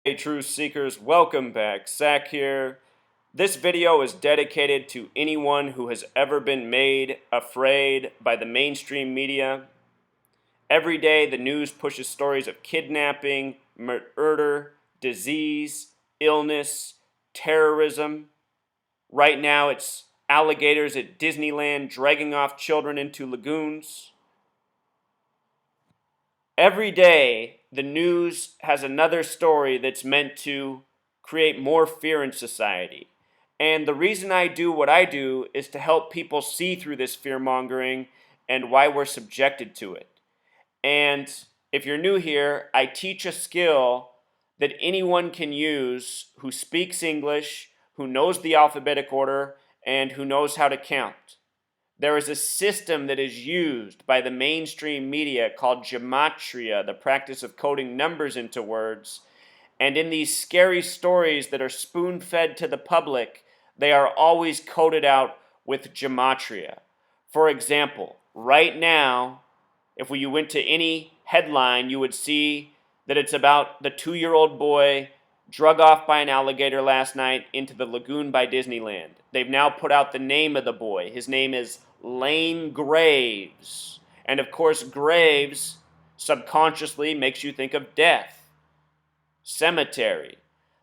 Hey truth seekers, welcome back. Zach here. This video is dedicated to anyone who has ever been made afraid by the mainstream media. Every day the news pushes stories of kidnapping, murder, disease, illness, terrorism. Right now it's alligators at Disneyland dragging off children into lagoons. Every day, the news has another story that's meant to create more fear in society. And the reason I do what I do is to help people see through this fear mongering and why we're subjected to it. And if you're new here, I teach a skill that anyone can use who speaks English, who knows the alphabetic order, and who knows how to count. There is a system that is used by the mainstream media called Gematria, the practice of coding numbers into words. And in these scary stories that are spoon-fed to the public, they are always coded out with Gematria. For example, right now, if you went to any headline, you would see that it's about the 2-year-old boy drug off by an alligator last night into the lagoon by Disneyland. They've now put out the name of the boy. His name is Lane Graves. And of course, Graves subconsciously makes you think of death, cemetery.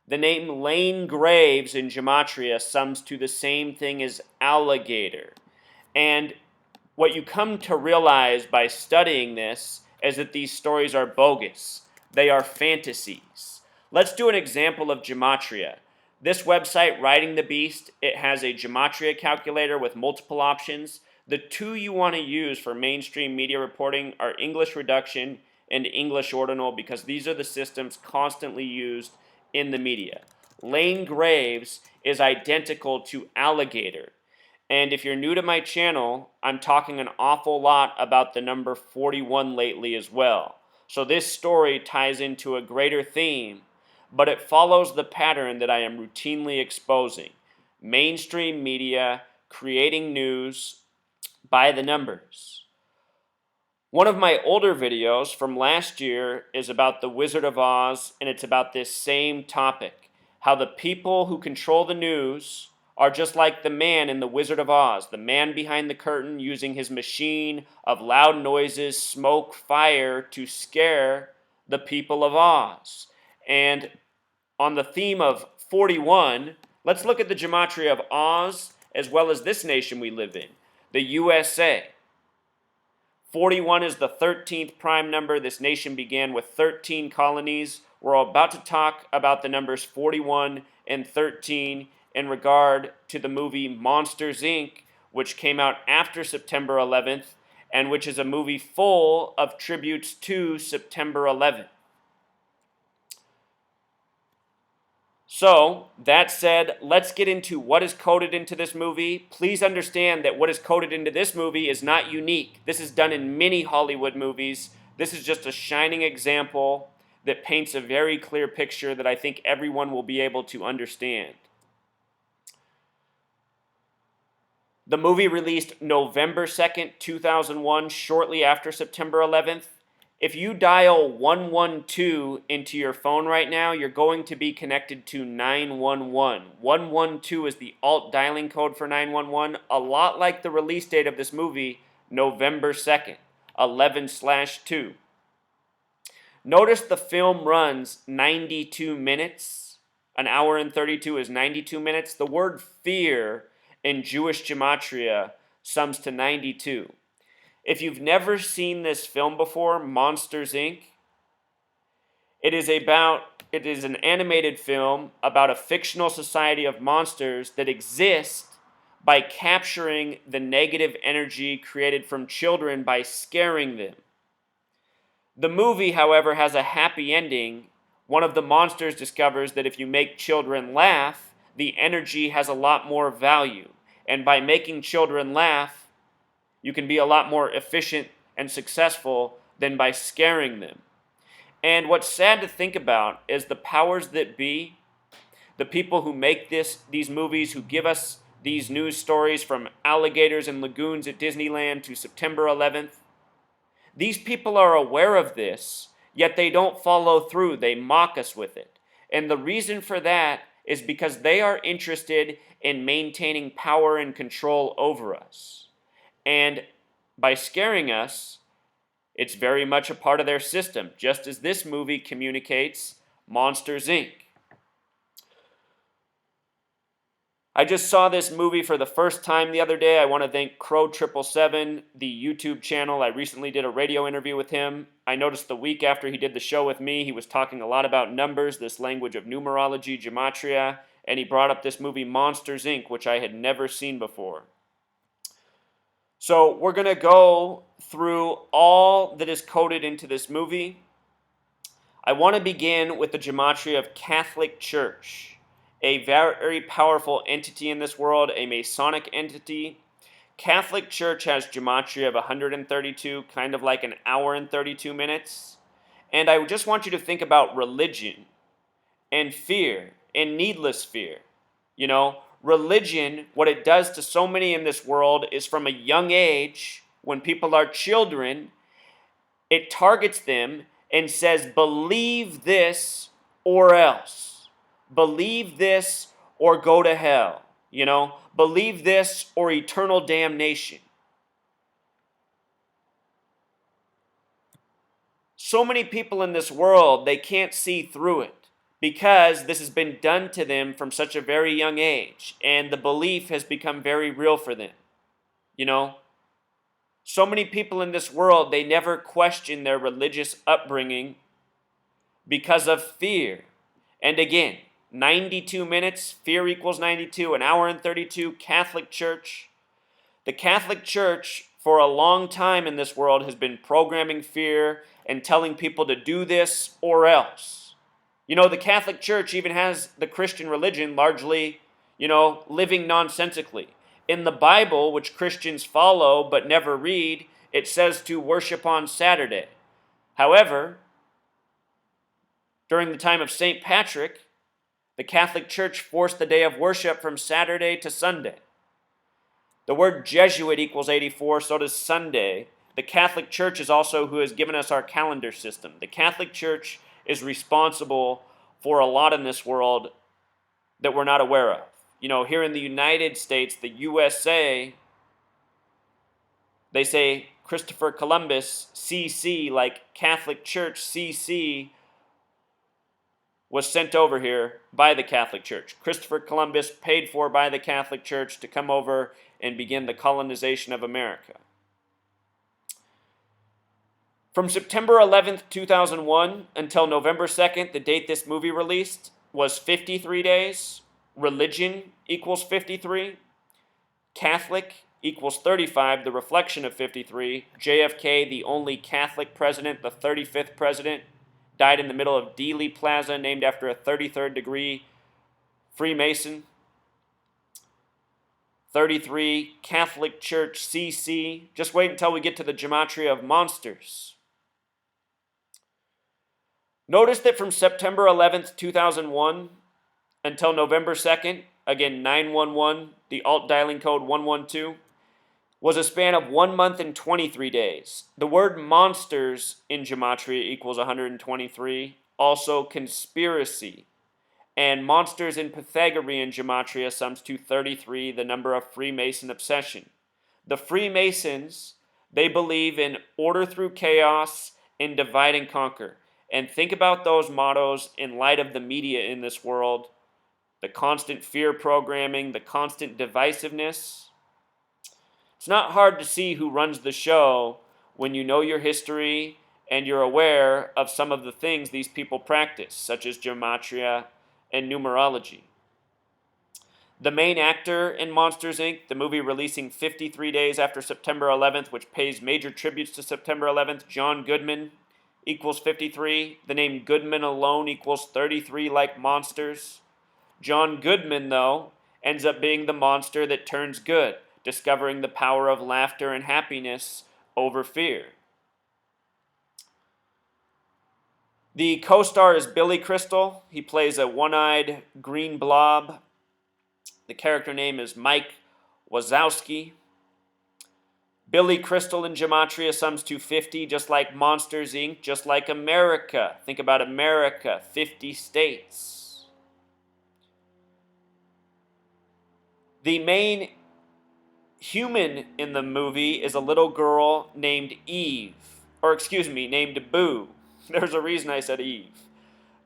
The name Lane Graves in Gematria sums to the same thing as alligator. And what you come to realize by studying this is that these stories are bogus. They are fantasies. Let's do an example of Gematria. This website, Riding the Beast, it has a Gematria calculator with multiple options. The two you want to use for mainstream media reporting are English reduction and English ordinal because these are the systems constantly used in the media. Lane Graves is identical to alligator. And if you're new to my channel, I'm talking an awful lot about the number 41 lately as well. So this story ties into a greater theme, but it follows the pattern that I am routinely exposing. Mainstream media creating news by the numbers. One of my older videos from last year is about the Wizard of Oz, and it's about this same topic. How the people who control the news are just like the man in the Wizard of Oz, the man behind the curtain using his machine of loud noises, smoke, fire to scare the people of Oz. And on the theme of 41, let's look at the gematria of Oz as well as this nation we live in, the USA. 41 is the 13th prime number. This nation began with 13 colonies. We're about to talk about the numbers 41 and 13 in regard to the movie Monsters, Inc., which came out after September 11th, and which is a movie full of tributes to September 11th. So, that said, let's get into what is coded into this movie. Please understand that what is coded into this movie is not unique. This is done in many Hollywood movies. This is just a shining example that paints a very clear picture that I think everyone will be able to understand. The movie released November 2nd, 2001, shortly after September 11th. If you dial 112 into your phone right now, you're going to be connected to 911. 112 is the alt dialing code for 911, a lot like the release date of this movie, November 2nd, 11/2. Notice the film runs 92 minutes. An hour and 32 is 92 minutes. The word fear in Jewish gematria sums to 92. If you've never seen this film before, Monsters, Inc., it is an animated film about a fictional society of monsters that exist by capturing the negative energy created from children by scaring them. The movie, however, has a happy ending. One of the monsters discovers that if you make children laugh, the energy has a lot more value. And by making children laugh, you can be a lot more efficient and successful than by scaring them. And what's sad to think about is the powers that be, the people who make these movies, who give us these news stories from alligators and lagoons at Disneyland to September 11th. These people are aware of this, yet they don't follow through. They mock us with it. And the reason for that is because they are interested in maintaining power and control over us. And by scaring us, it's very much a part of their system, just as this movie communicates Monsters, Inc. I just saw this movie for the first time the other day. I want to thank Crow777, the YouTube channel. I recently did a radio interview with him. I noticed the week after he did the show with me, he was talking a lot about numbers, this language of numerology, Gematria, and he brought up this movie Monsters, Inc., which I had never seen before. So we're going to go through all that is coded into this movie. I want to begin with the Gematria of Catholic Church, a very powerful entity in this world, a Masonic entity. Catholic Church has Gematria of 132, kind of like an hour and 32 minutes. And I just want you to think about religion and fear and needless fear. You know, religion, what it does to so many in this world is from a young age, when people are children, it targets them and says, believe this or else. Believe this or go to hell. You know, believe this or eternal damnation. So many people in this world, they can't see through it because this has been done to them from such a very young age, and the belief has become very real for them. You know, so many people in this world, they never question their religious upbringing because of fear. And again, 92 minutes, fear equals 92, an hour and 32, Catholic Church. The Catholic Church, for a long time in this world, has been programming fear and telling people to do this or else. You know, the Catholic Church even has the Christian religion largely, living nonsensically. In the Bible, which Christians follow but never read, it says to worship on Saturday. However, during the time of St. Patrick, the Catholic Church forced the day of worship from Saturday to Sunday. The word Jesuit equals 84, so does Sunday. The Catholic Church is also who has given us our calendar system. The Catholic Church is responsible for a lot in this world that we're not aware of. You know, here in the United States, the USA, they say Christopher Columbus, CC, like Catholic Church, CC, was sent over here by the Catholic Church. Christopher Columbus, paid for by the Catholic Church to come over and begin the colonization of America. From September 11th, 2001 until November 2nd, the date this movie released, was 53 days. Religion equals 53. Catholic equals 35, the reflection of 53. JFK, the only Catholic president, the 35th president, died in the middle of Dealey Plaza, named after a 33rd degree Freemason. 33, Catholic Church, CC. Just wait until we get to the Gematria of Monsters. Notice that from September 11th, 2001 until November 2nd, again 911, the alt dialing code 112, was a span of 1 month and 23 days. The word monsters in Gematria equals 123, also conspiracy. And monsters in Pythagorean Gematria sums to 33, the number of Freemason obsession. The Freemasons, they believe in order through chaos and divide and conquer. And think about those mottos in light of the media in this world, the constant fear programming, the constant divisiveness. It's not hard to see who runs the show when you know your history and you're aware of some of the things these people practice, such as Gematria and numerology. The main actor in Monsters, Inc., the movie releasing 53 days after September 11th, which pays major tributes to September 11th, John Goodman, equals 53. The name Goodman alone equals 33, like monsters. John Goodman, though, ends up being the monster that turns good, discovering the power of laughter and happiness over fear. The co-star is Billy Crystal. He plays a one-eyed green blob. The character name is Mike Wazowski. Billy Crystal in Gematria sums to 50, just like Monsters, Inc., just like America. Think about America, 50 states. The main human in the movie is a little girl named Eve, or excuse me, named Boo. There's a reason I said Eve.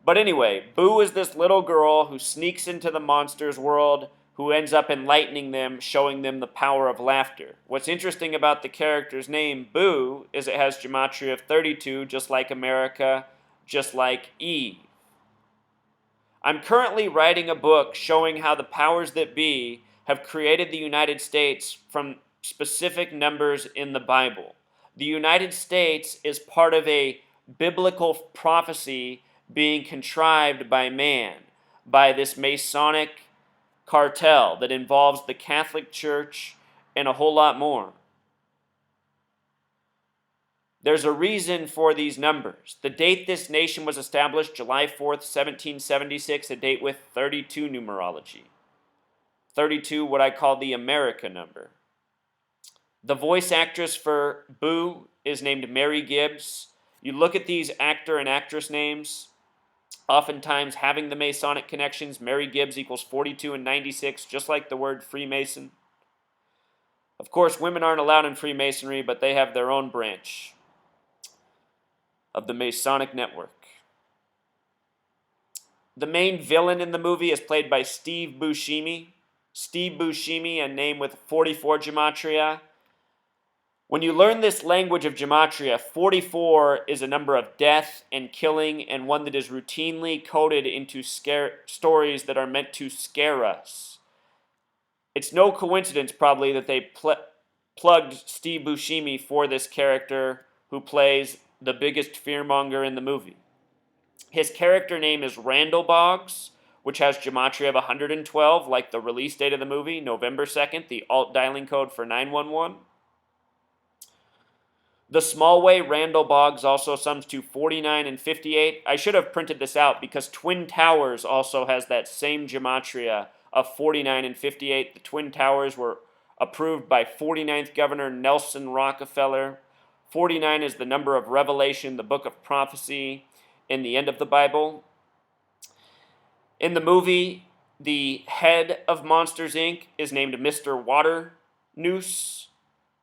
But anyway, Boo is this little girl who sneaks into the monsters' world, who ends up enlightening them, showing them the power of laughter. What's interesting about the character's name, Boo, is it has Gematria of 32, just like America, just like Eve. I'm currently writing a book showing how the powers that be have created the United States from specific numbers in the Bible. The United States is part of a biblical prophecy being contrived by man, by this Masonic cartel that involves the Catholic Church and a whole lot more. There's a reason for these numbers. The date this nation was established, July 4th, 1776, a date with 32 numerology. 32, what I call the America number. The voice actress for Boo is named Mary Gibbs. You look at these actor and actress names, oftentimes having the Masonic connections. Mary Gibbs equals 42 and 96, just like the word Freemason. Of course, women aren't allowed in Freemasonry, but they have their own branch of the Masonic network. The main villain in the movie is played by Steve Buscemi. Steve Buscemi, a name with 44 Gematria. When you learn this language of Gematria, 44 is a number of death and killing, and one that is routinely coded into stories that are meant to scare us. It's no coincidence, probably, that they plugged Steve Buscemi for this character who plays the biggest fearmonger in the movie. His character name is Randall Boggs, which has Gematria of 112, like the release date of the movie, November 2nd, the alt dialing code for 911. The small way Randall Boggs also sums to 49 and 58. I should have printed this out because Twin Towers also has that same Gematria of 49 and 58. The Twin Towers were approved by 49th Governor Nelson Rockefeller. 49 is the number of Revelation, the book of prophecy, in the end of the Bible. In the movie, the head of Monsters, Inc. is named Mr. Waternoose.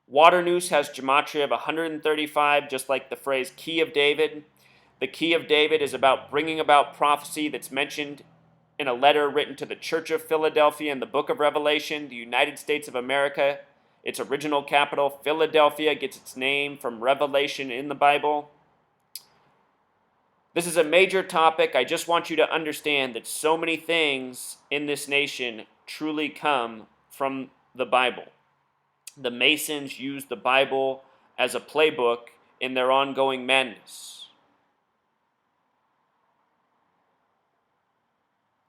Waternoose has Gematria of 135, just like the phrase Key of David. The Key of David is about bringing about prophecy that's mentioned in a letter written to the Church of Philadelphia in the book of Revelation, the United States of America. Its original capital, Philadelphia, gets its name from Revelation in the Bible. This is a major topic. I just want you to understand that so many things in this nation truly come from the Bible. The Masons use the Bible as a playbook in their ongoing madness.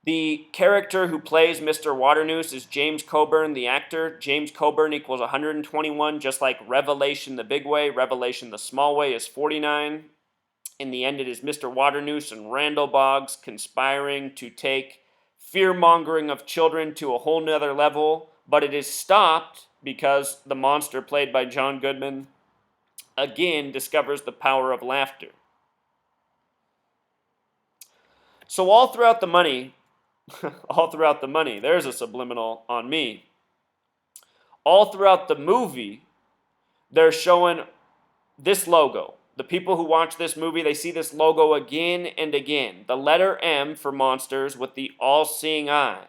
The character who plays Mr. Waternoose is James Coburn, the actor. James Coburn equals 121, just like Revelation the big way. Revelation the small way is 49. In the end, it is Mr. Waternoose and Randall Boggs conspiring to take fear-mongering of children to a whole nother level, but it is stopped because the monster played by John Goodman again discovers the power of laughter. So all throughout the money, there's a subliminal on me. All throughout the movie, they're showing this logo. The people who watch this movie, they see this logo again and again. The letter M for monsters with the all-seeing eye.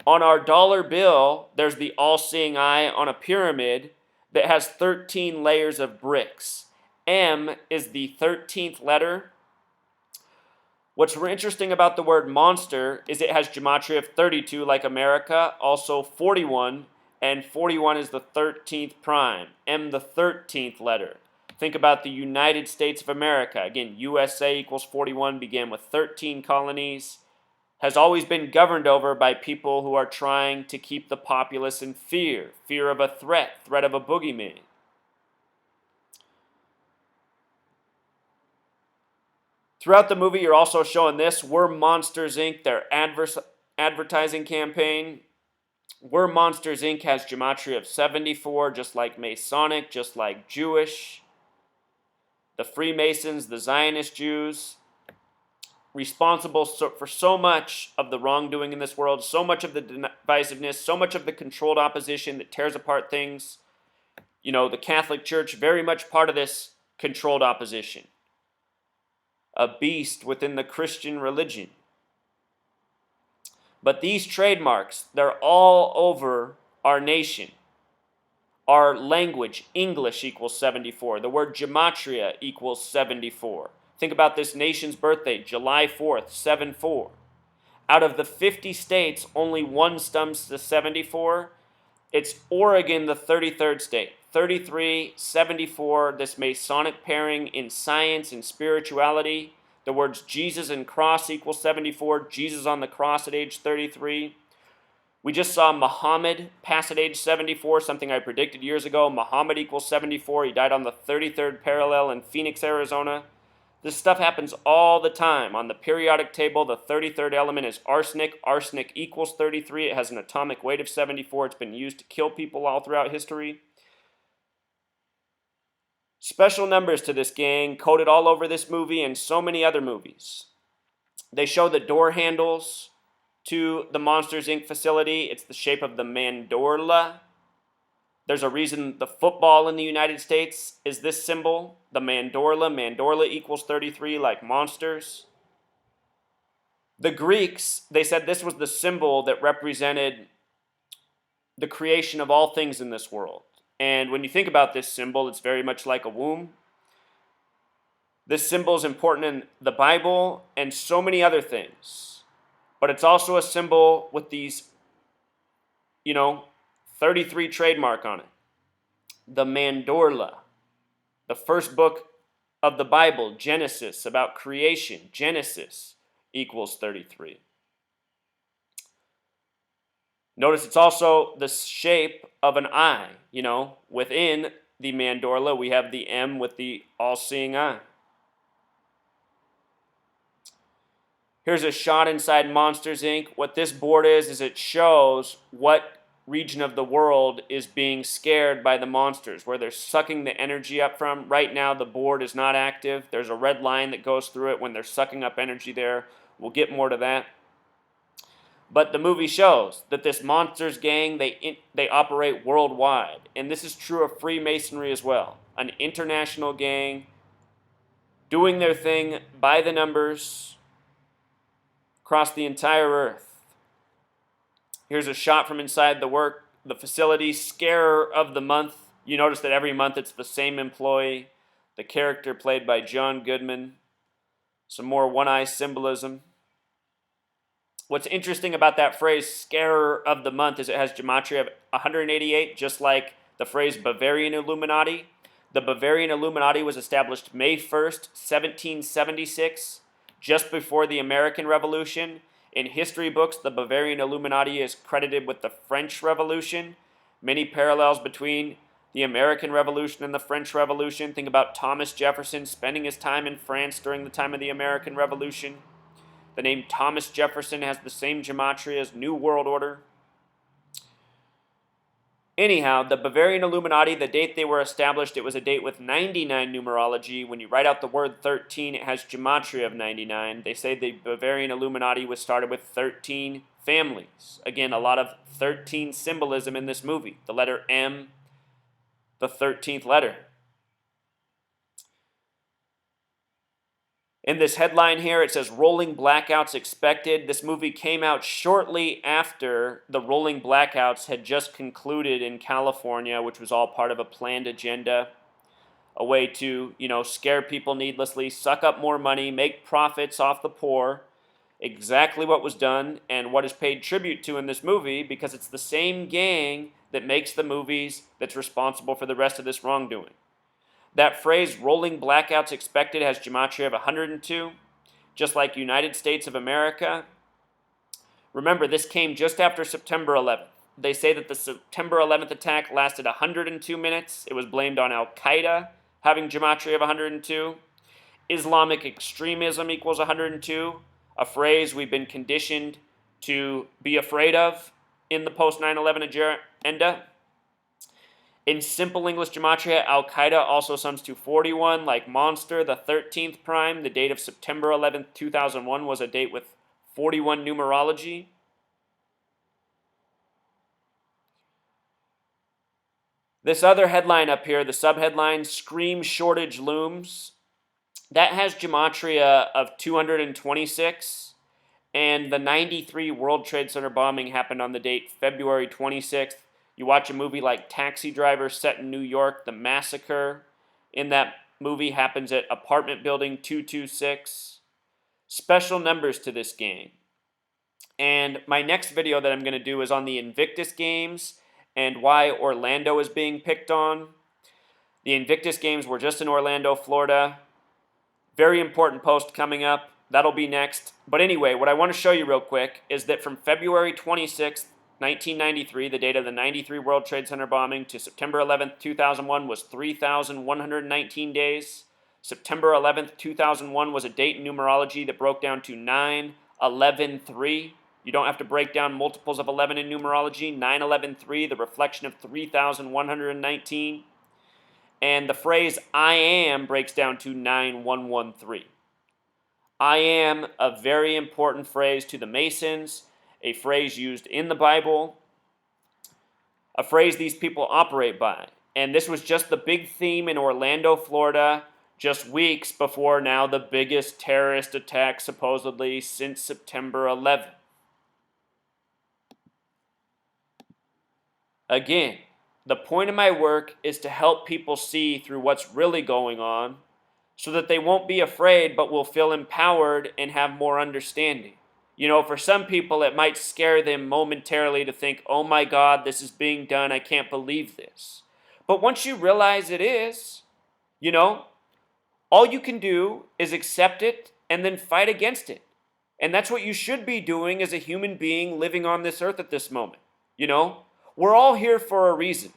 On our dollar bill, there's the all-seeing eye on a pyramid that has 13 layers of bricks. M is the 13th letter. What's interesting about the word monster is it has Gematria of 32 like America, also 41, and 41 is the 13th prime. M, the 13th letter. Think about the United States of America. Again, USA equals 41, began with 13 colonies, has always been governed over by people who are trying to keep the populace in fear. Fear of a threat of a boogeyman. Throughout the movie, you're also showing this. We're Monsters, Inc., their advertising campaign. We're Monsters, Inc. has Gematria of 74, just like Masonic, just like Jewish. The Freemasons, the Zionist Jews. responsible for so much of the wrongdoing in this world, so much of the divisiveness, so much of the controlled opposition that tears apart things. The Catholic Church, very much part of this controlled opposition. A beast within the Christian religion. But these trademarks, they're all over our nation. Our language, English, equals 74. The word gematria equals 74. Think about this nation's birthday, July 4th, 7-4. Out of the 50 states, only one stumps to 74. It's Oregon, the 33rd state. 33, 74, this Masonic pairing in science and spirituality. The words Jesus and cross equals 74. Jesus on the cross at age 33. We just saw Muhammad pass at age 74, something I predicted years ago. Muhammad equals 74. He died on the 33rd parallel in Phoenix, Arizona. This stuff happens all the time. On the periodic table, the 33rd element is arsenic. Arsenic equals 33. It has an atomic weight of 74. It's been used to kill people all throughout history. Special numbers to this gang, coded all over this movie and so many other movies. They show the door handles to the Monsters, Inc. facility. It's the shape of the mandorla. There's a reason the football in the United States is this symbol, the mandorla. Mandorla equals 33, like monsters. The Greeks, they said this was the symbol that represented the creation of all things in this world. And when you think about this symbol, it's very much like a womb. This symbol is important in the Bible and so many other things. But it's also a symbol with these, 33 trademark on it. The mandorla, the first book of the Bible, Genesis, about creation, Genesis equals 33. Notice it's also the shape of an eye. Within the mandorla, we have the M with the all-seeing eye. Here's a shot inside Monsters, Inc. What this board is it shows what region of the world is being scared by the monsters, where they're sucking the energy up from. Right now, the board is not active. There's a red line that goes through it when they're sucking up energy there. We'll get more to that. But the movie shows that this monsters gang, they operate worldwide. And this is true of Freemasonry as well. An international gang doing their thing by the numbers across the entire earth. Here's a shot from inside the facility. Scarer of the month. You notice that every month it's the same employee. The character played by John Goodman. Some more one-eye symbolism. What's interesting about that phrase, scarer of the month, is it has gematria of 188, just like the phrase Bavarian Illuminati. The Bavarian Illuminati was established May 1st, 1776, just before the American Revolution. In history books, the Bavarian Illuminati is credited with the French Revolution. Many parallels between the American Revolution and the French Revolution. Think about Thomas Jefferson spending his time in France during the time of the American Revolution. The name Thomas Jefferson has the same gematria as New World Order. Anyhow, the Bavarian Illuminati, the date they were established, it was a date with 99 numerology. When you write out the word 13, it has gematria of 99. They say the Bavarian Illuminati was started with 13 families. Again, a lot of 13 symbolism in this movie. The letter M, the 13th letter. In this headline here, it says rolling blackouts expected. This movie came out shortly after the rolling blackouts had just concluded in California, which was all part of a planned agenda, a way to, scare people needlessly, suck up more money, make profits off the poor. Exactly what was done and what is paid tribute to in this movie, because it's the same gang that makes the movies that's responsible for the rest of this wrongdoing. That phrase, rolling blackouts expected, has gematria of 102, just like United States of America. Remember, this came just after September 11th. They say that the September 11th attack lasted 102 minutes. It was blamed on Al-Qaeda having gematria of 102. Islamic extremism equals 102, a phrase we've been conditioned to be afraid of in the post-9/11 agenda. In simple English gematria, Al-Qaeda also sums to 41, like Monster, the 13th prime. The date of September 11th, 2001 was a date with 41 numerology. This other headline up here, the subheadline, Scream Shortage Looms, that has gematria of 226, and the 93 World Trade Center bombing happened on the date February 26th. You watch a movie like Taxi Driver set in New York, the massacre in that movie happens at apartment building 226. Special numbers to this game. And my next video that I'm going to do is on the Invictus Games and why Orlando is being picked on. The Invictus Games were just in Orlando, Florida. Very important post coming up. That'll be next. But anyway, what I want to show you real quick is that from February 26th, 1993, the date of the 93 World Trade Center bombing, to September 11th, 2001 was 3,119 days. September 11th, 2001 was a date in numerology that broke down to 9-11-3. You don't have to break down multiples of 11 in numerology. 9-11-3, the reflection of 3,119. And the phrase I am breaks down to 9-1-1-3. I am a very important phrase to the Masons, a phrase used in the Bible, a phrase these people operate by. And this was just the big theme in Orlando, Florida, just weeks before now the biggest terrorist attack supposedly since September 11th. Again, the point of my work is to help people see through what's really going on so that they won't be afraid but will feel empowered and have more understanding. You know, for some people it might scare them momentarily to think, oh my God, this is being done, I can't believe this. But once you realize it is, you know, all you can do is accept it and then fight against it. And that's what you should be doing as a human being living on this earth at this moment. You know, we're all here for a reason.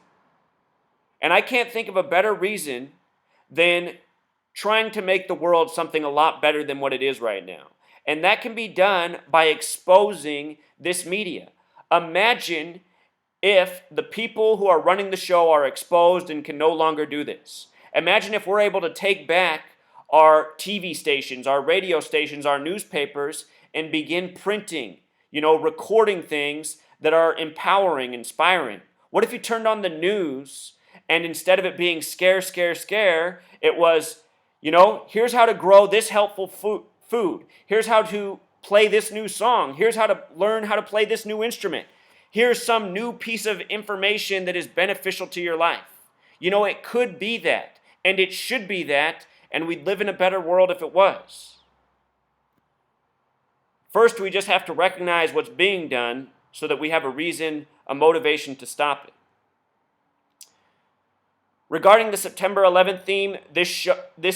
And I can't think of a better reason than trying to make the world something a lot better than what it is right now. And that can be done by exposing this media. Imagine if the people who are running the show are exposed and can no longer do this. Imagine if we're able to take back our TV stations, our radio stations, our newspapers, and begin printing, recording things that are empowering, inspiring. What if you turned on the news and instead of it being scare, scare, scare, it was, here's how to grow this helpful food. Here's how to play this new song. Here's how to learn how to play this new instrument. Here's some new piece of information that is beneficial to your life. It could be that, and it should be that, and we'd live in a better world if it was. First, we just have to recognize what's being done so that we have a reason, a motivation to stop it. Regarding the September 11th theme, this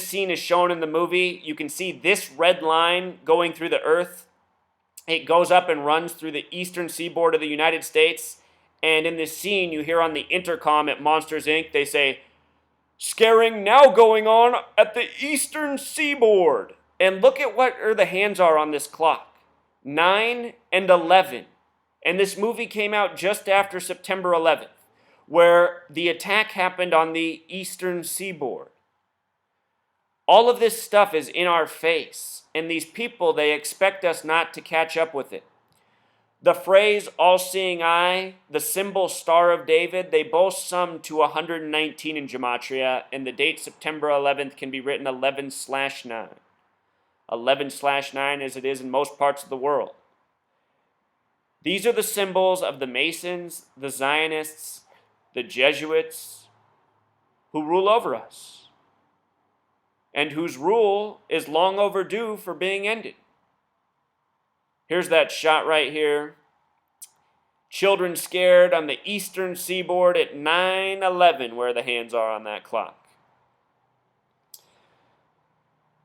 scene is shown in the movie. You can see this red line going through the earth. It goes up and runs through the eastern seaboard of the United States. And in this scene, you hear on the intercom at Monsters, Inc., they say, "Scaring now going on at the eastern seaboard." And look at what the hands are on this clock. 9 and 11. And this movie came out just after September 11th, where the attack happened on the eastern seaboard. All of this stuff is in our face, and these people, they expect us not to catch up with it. The phrase all-seeing eye, the symbol Star of David, they both sum to 119 in Gematria, and the date September 11th can be written 11/9. 11/9 as it is in most parts of the world. These are the symbols of the Masons, the Zionists, the Jesuits, who rule over us, and whose rule is long overdue for being ended. Here's that shot right here. Children scared on the eastern seaboard at 9/11, where the hands are on that clock.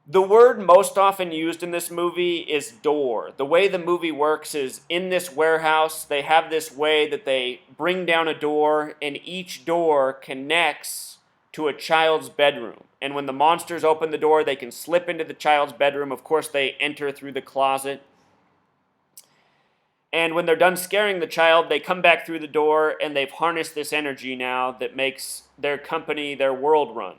The word most often used in this movie is door. The way the movie works is in this warehouse, they have this way that they bring down a door, and each door connects to a child's bedroom. And when the monsters open the door, they can slip into the child's bedroom. Of course, they enter through the closet. And when they're done scaring the child, they come back through the door and they've harnessed this energy now that makes their company, their world run.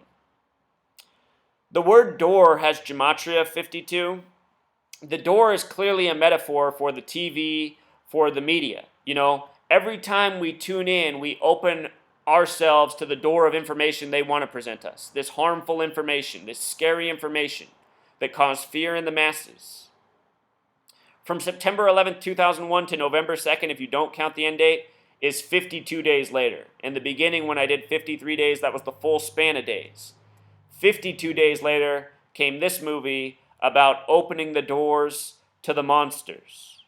The word door has Gematria 52. The door is clearly a metaphor for the TV, for the media. You know, every time we tune in, we open ourselves to the door of information they want to present us. This harmful information, this scary information that caused fear in the masses. From September 11th, 2001 to November 2nd, if you don't count the end date, is 52 days later. In the beginning, when I did 53 days, that was the full span of days. 52 days later came this movie about opening the doors to the monsters.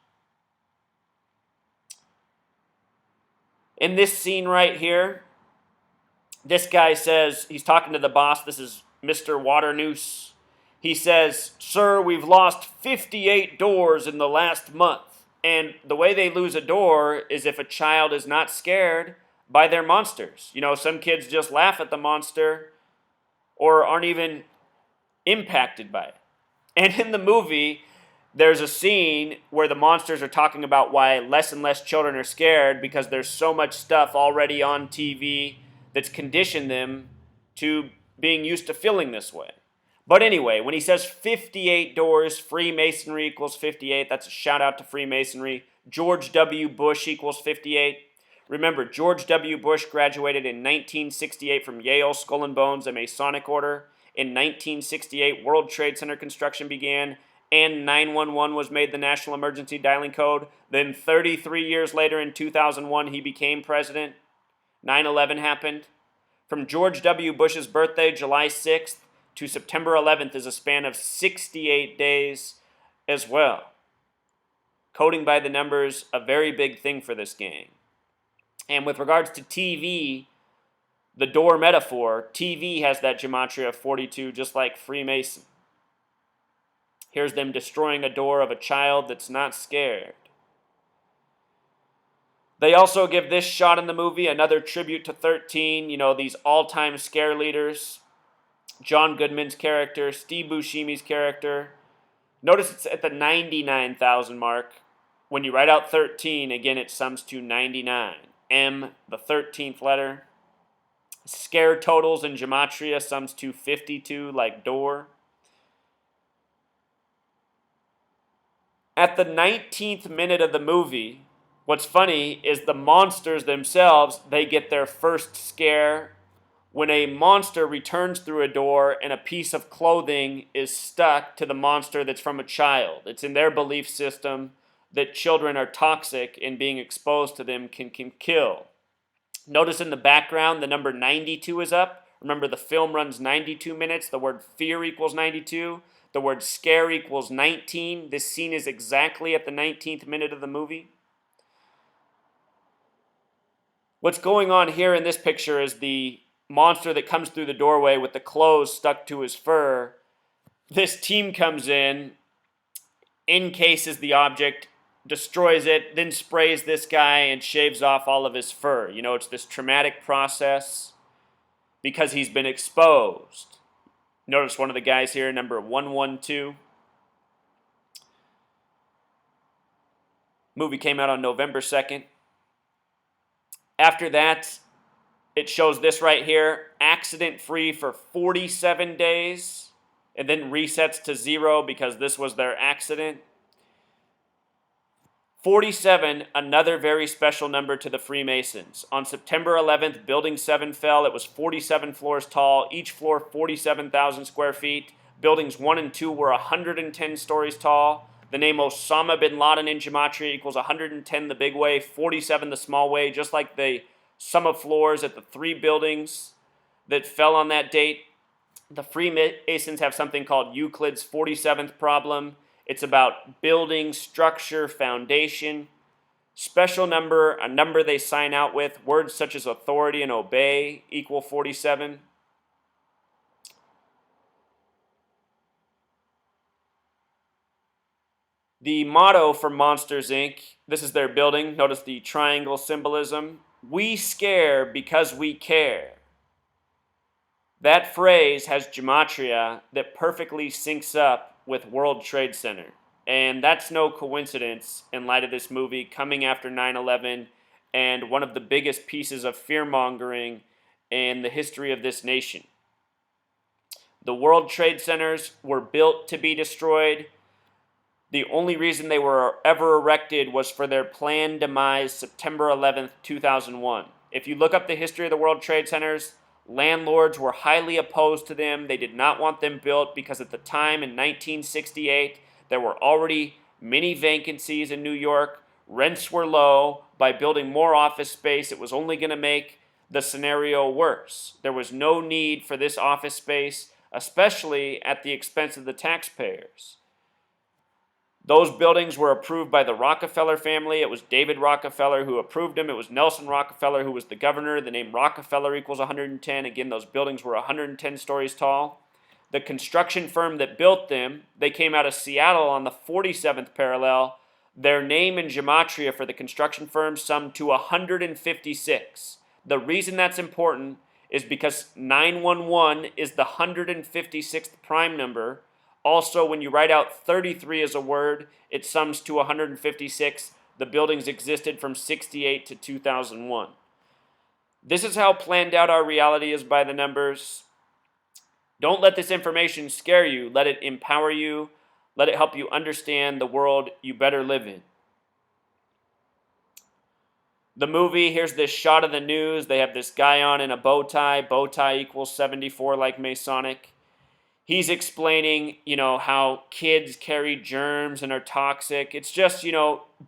In this scene right here, this guy says, he's talking to the boss, this is Mr. Waternoose. He says, "Sir, we've lost 58 doors in the last month." And the way they lose a door is if a child is not scared by their monsters. You know, some kids just laugh at the monster or aren't even impacted by it. And in the movie, there's a scene where the monsters are talking about why less and less children are scared because there's so much stuff already on TV that's conditioned them to being used to feeling this way. But anyway, when he says 58 doors, Freemasonry equals 58, that's a shout out to Freemasonry. George W. Bush equals 58. Remember, George W. Bush graduated in 1968 from Yale Skull and Bones, a Masonic order. In 1968, World Trade Center construction began, and 911 was made the national emergency dialing code. Then 33 years later, in 2001, he became president. 9/11 happened. From George W. Bush's birthday, July 6th, to September 11th is a span of 68 days as well. Coding by the numbers, a very big thing for this gang. And with regards to TV, the door metaphor, TV has that gematria of 42, just like Freemason. Here's them destroying a door of a child that's not scared. They also give this shot in the movie, another tribute to 13, you know, these all-time scare leaders. John Goodman's character, Steve Buscemi's character. Notice it's at the 99,000 mark. When you write out 13, again, it sums to 99. M, the 13th letter. Scare totals in Gematria sums to 52, like door. At the 19th minute of the movie, what's funny is the monsters themselves, they get their first scare when a monster returns through a door and a piece of clothing is stuck to the monster that's from a child. It's in their belief system that children are toxic and being exposed to them can kill. Notice in the background the number 92 is up. Remember, the film runs 92 minutes. The word fear equals 92. The word scare equals 19. This scene is exactly at the 19th minute of the movie. What's going on here in this picture is the monster that comes through the doorway with the clothes stuck to his fur. This team comes in, encases the object, destroys it, then sprays this guy and shaves off all of his fur. You know, it's this traumatic process because he's been exposed. Notice one of the guys here, number 112. Movie came out on November 2nd. After that, it shows this right here, accident-free for 47 days, and then resets to 0 because this was their accident. 47, another very special number to the Freemasons. On September 11th, Building 7 fell. It was 47 floors tall, each floor 47,000 square feet. Buildings 1 and 2 were 110 stories tall. The name Osama bin Laden in Gematria equals 110 the big way, 47 the small way, just like the sum of floors at the 3 buildings that fell on that date. The Freemasons have something called Euclid's 47th problem. It's about building, structure, foundation. Special number, a number they sign out with. Words such as authority and obey equal 47. The motto for Monsters, Inc., this is their building. Notice the triangle symbolism. We scare because we care. That phrase has gematria that perfectly syncs up with World Trade Center. And that's no coincidence in light of this movie coming after 9/11 and one of the biggest pieces of fear mongering in the history of this nation. The World Trade Centers were built to be destroyed. The only reason they were ever erected was for their planned demise September 11th, 2001. If you look up the history of the World Trade Centers, landlords were highly opposed to them. They did not want them built because at the time in 1968, there were already many vacancies in New York. Rents were low. By building more office space, it was only going to make the scenario worse. There was no need for this office space, especially at the expense of the taxpayers. Those buildings were approved by the Rockefeller family. It was David Rockefeller who approved them. It was Nelson Rockefeller who was the governor. The name Rockefeller equals 110. Again, those buildings were 110 stories tall. The construction firm that built them, they came out of Seattle on the 47th parallel. Their name in Gematria for the construction firm summed to 156. The reason that's important is because 911 is the 156th prime number. Also, when you write out 33 as a word, it sums to 156. The buildings existed from 68 to 2001. This is how planned out our reality is by the numbers. Don't let this information scare you. Let it empower you. Let it help you understand the world you better live in. The movie, here's this shot of the news. They have this guy on in a bow tie. Bow tie equals 74 like Masonic. He's explaining, how kids carry germs and are toxic. It's just,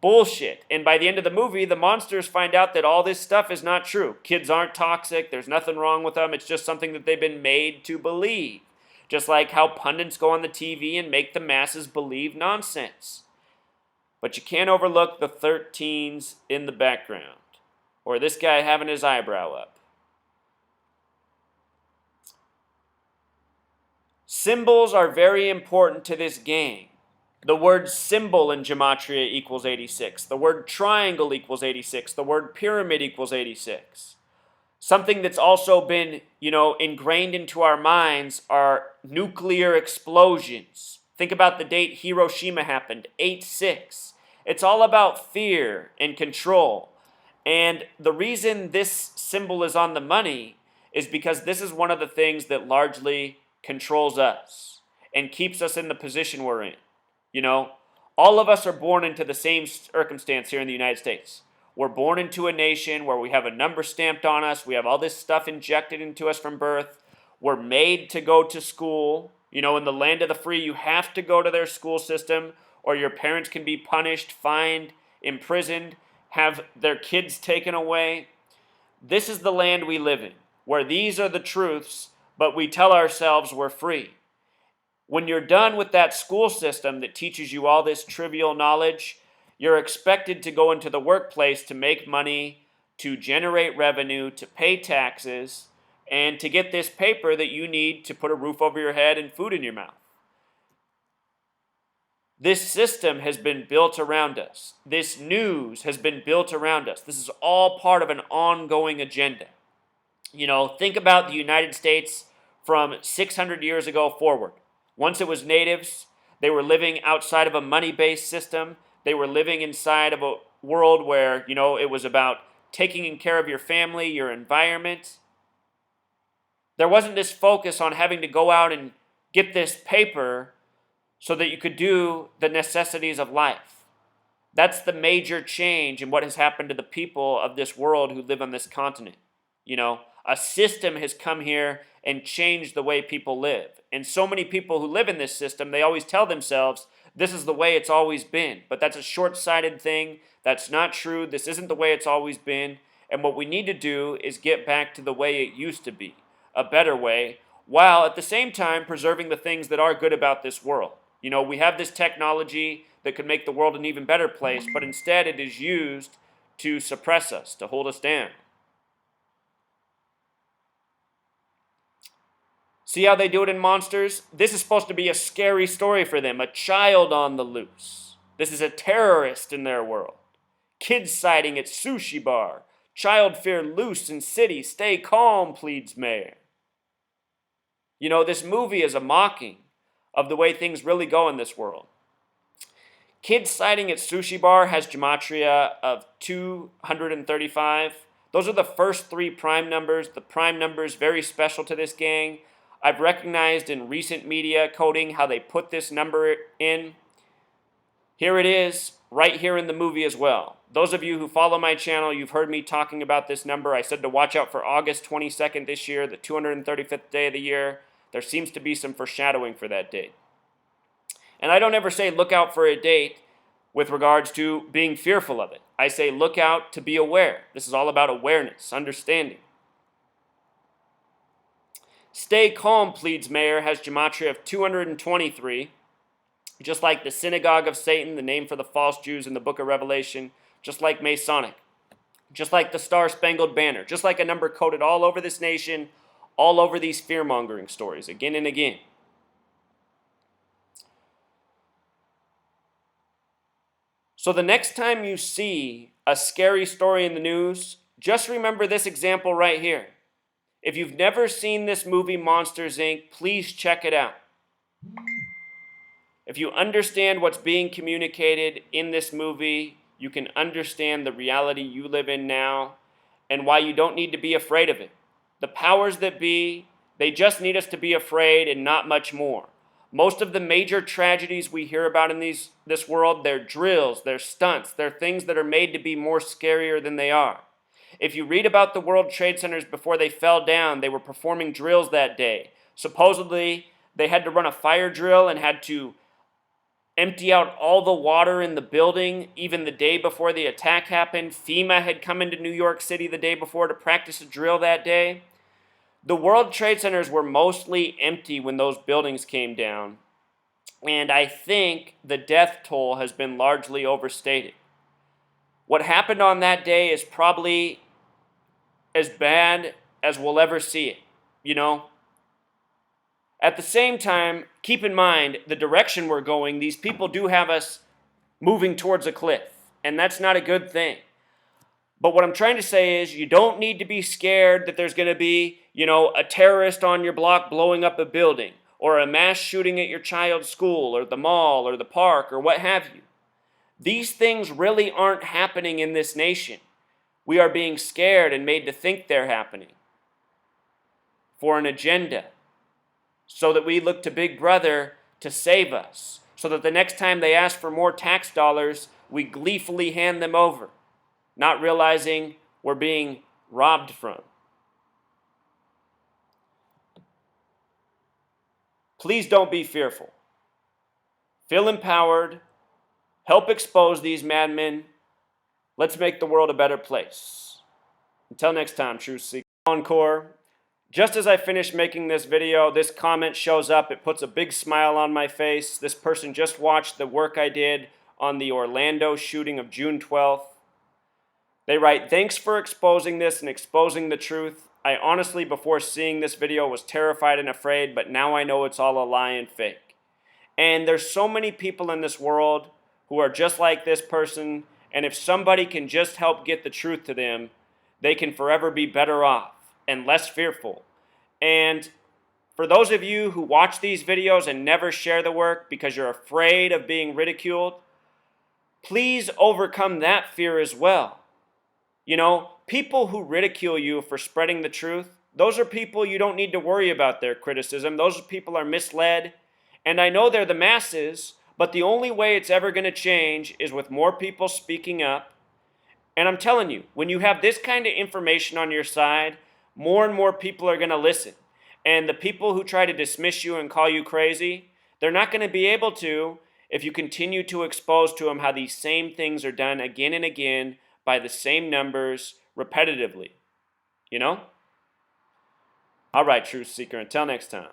bullshit. And by the end of the movie, the monsters find out that all this stuff is not true. Kids aren't toxic. There's nothing wrong with them. It's just something that they've been made to believe. Just like how pundits go on the TV and make the masses believe nonsense. But you can't overlook the 13s in the background. Or this guy having his eyebrow up. Symbols are very important to this game. The word symbol in Gematria equals 86. The word triangle equals 86. The word pyramid equals 86. Something that's also been, ingrained into our minds are nuclear explosions. Think about the date Hiroshima happened, 8/6. It's all about fear and control. And the reason this symbol is on the money is because this is one of the things that largely controls us and keeps us in the position we're in. All of us are born into the same circumstance here in the United States. We're born into a nation where we have a number stamped on us. We have all this stuff injected into us from birth. We're made to go to school. In the land of the free, you have to go to their school system or your parents can be punished, fined, imprisoned, have their kids taken away. This is the land we live in, where these are the truths, but we tell ourselves we're free. When you're done with that school system that teaches you all this trivial knowledge, you're expected to go into the workplace to make money, to generate revenue, to pay taxes, and to get this paper that you need to put a roof over your head and food in your mouth. This system has been built around us. This news has been built around us. This is all part of an ongoing agenda. Think about the United States from 600 years ago forward. Once it was natives, they were living outside of a money-based system. They were living inside of a world where, it was about taking care of your family, your environment. There wasn't this focus on having to go out and get this paper so that you could do the necessities of life. That's the major change in what has happened to the people of this world who live on this continent. A system has come here and changed the way people live. And so many people who live in this system, they always tell themselves, this is the way it's always been. But that's a short-sighted thing. That's not true. This isn't the way it's always been. And what we need to do is get back to the way it used to be, a better way, while at the same time preserving the things that are good about this world. We have this technology that could make the world an even better place, but instead it is used to suppress us, to hold us down. See how they do it in Monsters? This is supposed to be a scary story for them, a child on the loose. This is a terrorist in their world. Kids sighting at sushi bar. Child fear loose in city. Stay calm, pleads mayor. This movie is a mocking of the way things really go in this world. Kid sighting at sushi bar has gematria of 235. Those are the first three prime numbers. The prime number is very special to this gang. I've recognized in recent media coding how they put this number in. Here it is, right here in the movie as well. Those of you who follow my channel, you've heard me talking about this number. I said to watch out for August 22nd this year, the 235th day of the year. There seems to be some foreshadowing for that date. And I don't ever say look out for a date with regards to being fearful of it. I say look out to be aware. This is all about awareness, understanding. Stay calm, pleads Mayor, has gematria of 223. Just like the synagogue of Satan, the name for the false Jews in the book of Revelation, just like Masonic, just like the Star-Spangled Banner, just like a number coded all over this nation, all over these fear-mongering stories, again and again. So the next time you see a scary story in the news, just remember this example right here. If you've never seen this movie, Monsters, Inc., please check it out. If you understand what's being communicated in this movie, you can understand the reality you live in now and why you don't need to be afraid of it. The powers that be, they just need us to be afraid and not much more. Most of the major tragedies we hear about in this world, they're drills, they're stunts, they're things that are made to be more scarier than they are. If you read about the World Trade Centers before they fell down, they were performing drills that day. Supposedly, they had to run a fire drill and had to empty out all the water in the building even the day before the attack happened. FEMA had come into New York City the day before to practice a drill that day. The World Trade Centers were mostly empty when those buildings came down, and I think the death toll has been largely overstated. What happened on that day is probably as bad as we'll ever see it, you know? At the same time, keep in mind the direction we're going. These people do have us moving towards a cliff, and that's not a good thing. But what I'm trying to say is you don't need to be scared that there's going to be, a terrorist on your block blowing up a building, or a mass shooting at your child's school, or the mall, or the park, or what have you. These things really aren't happening in this nation. We are being scared and made to think they're happening for an agenda, so that we look to Big Brother to save us, so that the next time they ask for more tax dollars, we gleefully hand them over, not realizing we're being robbed from. Please don't be fearful. Feel empowered. Help expose these madmen. Let's make the world a better place. Until next time, Truth Seeker. Encore. Just as I finish making this video, this comment shows up. It puts a big smile on my face. This person just watched the work I did on the Orlando shooting of June 12th. They write, "Thanks for exposing this and exposing the truth. I honestly, before seeing this video, was terrified and afraid, but now I know it's all a lie and fake." And there's so many people in this world who are just like this person, and if somebody can just help get the truth to them, they can forever be better off and less fearful. And for those of you who watch these videos and never share the work because you're afraid of being ridiculed, please overcome that fear as well. People who ridicule you for spreading the truth, those are people you don't need to worry about their criticism. Those people are misled. And I know they're the masses, but the only way it's ever going to change is with more people speaking up. And I'm telling you, when you have this kind of information on your side, more and more people are going to listen. And the people who try to dismiss you and call you crazy, they're not going to be able to if you continue to expose to them how these same things are done again and again by the same numbers repetitively. All right, Truth Seeker, until next time.